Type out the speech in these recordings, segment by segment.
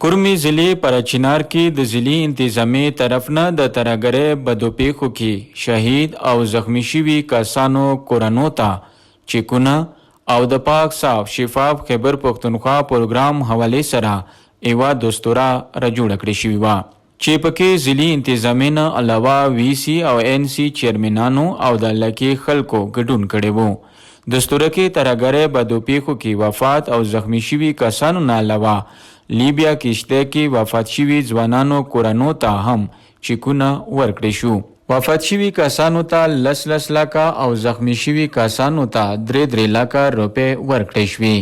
कुर्मी ضلع پرچینار کې د ضلعي انتظامی طرف نه د ترهګرۍ بدو پیښو کې شهید او زخمی شوي کسانو کورنو ته چیکونه او د پاک صاف شفاف خیبر پښتونخوا پروګرام حوالې سره یوه دستوره راجوړه کړې شوې وه چې پکې ضلعي انتظامی نه علاوه وي سي او ان سي چیرمنانو او د علاقې خلکو ګډون کړی وو دستوره کې ترهګرۍ بدو پیښو کې وفات او زخمی شوي کسانو نه علاوه لیبیا کشته کې وفات شوي ځوانانو کورنو ته هم چیکونه ورکړی شو وفات شوي کسانو ته لس لاکه او زخمی شوي کسانو ته 3 لاکه روپۍ ورکړی شوې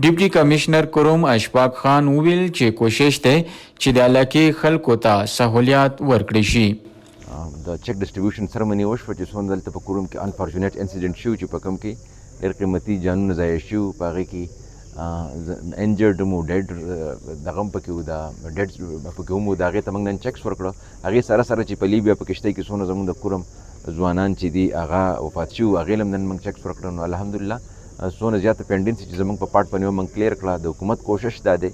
ډیپټي کمشنر کوروم اشفاق خان وویل چې کوشش دی چې د علاقې خلکو ته سهولیات ورکړي شي د چک ډسټریبیوشن سرمنی وشوه چې څومره دلته په کوروم کې انفارچونیټ انسیډنټ شو چې په کوم کې ډېر قیمتي جانونه ضایع شو په هغې کې انجرډ مو ډیډ دغه هم پکې و د ډیډ پکې هم و د هغې ته موږ نن چکس ورکړه هغې سره سره چې په لیبیا په کشتۍ کې څونه زموږ د کورم ځوانان چې دي هغه وفات شوي هغې هم نن موږ چکس ورکړه نو الحمدلله څونه زیاته پینډنسي چې زموږ په پاټ باندې موږ کلیر کړه د حکومت کوشش دا دی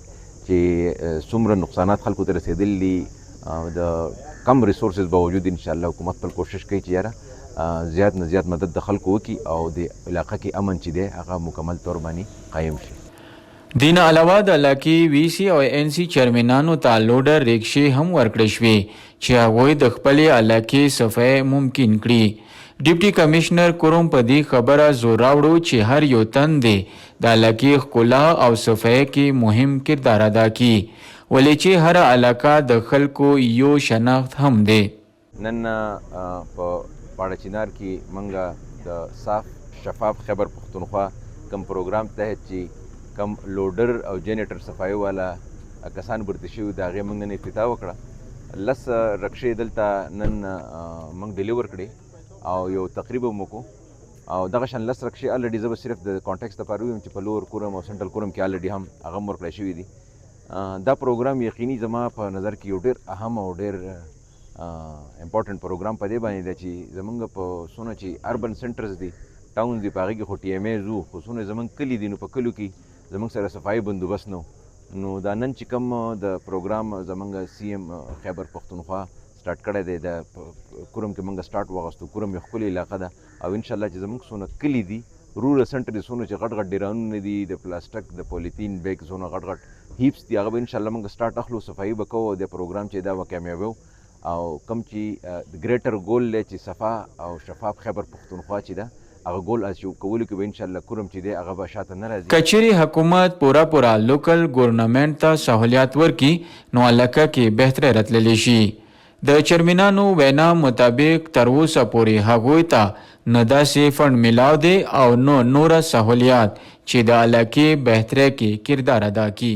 چې څومره نقصانات خلکو ته رسېدلي دي د کم ریسورسز باوجود انشاءالله حکومت خپل کوشش کوي چې یاره زیات نه زیات مدد د خلکو وکړي او د علاقه کې امن چې دی هغه مکمل طور باندې قایم شي دین علاوه د علاقې وي سي او ان سي چیرمنانو ته لوډر ریکشې هم ورکړی شوې چې هغوی د خپلې علاقې صفای ممکن کړي ډیپټي کمشنر کوروم په دې خبره زور راوړو چې هر یو تن دی د علاقې ښکلا او صفای کې مهم کردار ادا کړي ولې چې هر علاقه د خلکو یو شناخت هم دی نن په پاړه چینار کې موږ د صاف شفاف خیبر پښتونخوا کم پروګرام تحت چې کم لوډر او جنریټر صفایي والا کسان برته شوي د هغې موږ نن افتتاح وکړه 10 رکشې دلته نن موږ ډیلیور کړې او یو تقریب هم وکړو او دغه شان 10 رکشې الریډي زه به صرف د کانټیکس دپاره ویم چې په لور کورم او سنټرل کورم کې الریډي هم هغه هم ورکړی شوي دي دا پروګرام یقیني زما په نظر کې یو ډېر اهم او ډېر امپورټنټ پروګرام په دې باندې دی چې زموږ په څونه چې اربن سنټرز دي ټاونز دي په هغې کې خو ټي ایم ایز وو خو څونه زموږ کلي دي نو په کلیو کې زموږ سره صفایي بندوبست نو دا نن چې کوم د پروګرام زموږ سی ایم خیبر پښتونخوا سټارټ کړی دی د کوروم کې موږ سټارټ واغستو کوروم یو ښکلې علاقه ده او انشاءالله چې زموږ څونه کلي دي رورل سنټر دي څونه چې غټ غټ ډیرانونه دي د پلاستیک د پولیتین بیگ څونه غټ غټ هیپس دي هغه به انشاءالله موږ سټارټ اخلو صفایي به کوو او د پروګرام چې دا به کامیابو او کوم چې د ګریټر ګول دی چې صفا او شفاف خیبر پښتونخوا چې ده هغه ګول اچیو کولو کې به انشاءالله کوروم چې دی هغه به شاته نه راځي کچېرې حکومت پوره لوکل ګورنمنټ ته سهولیات ورکړي نو علاقه کې بهتري راتللی شي د چیرمنانو وینا مطابق تر اوسه پورې هغوی ته نه داسې فنډ میلاو دی او نو نوره سهولیات چې د علاقې بهترۍ کې کردار ادا کړي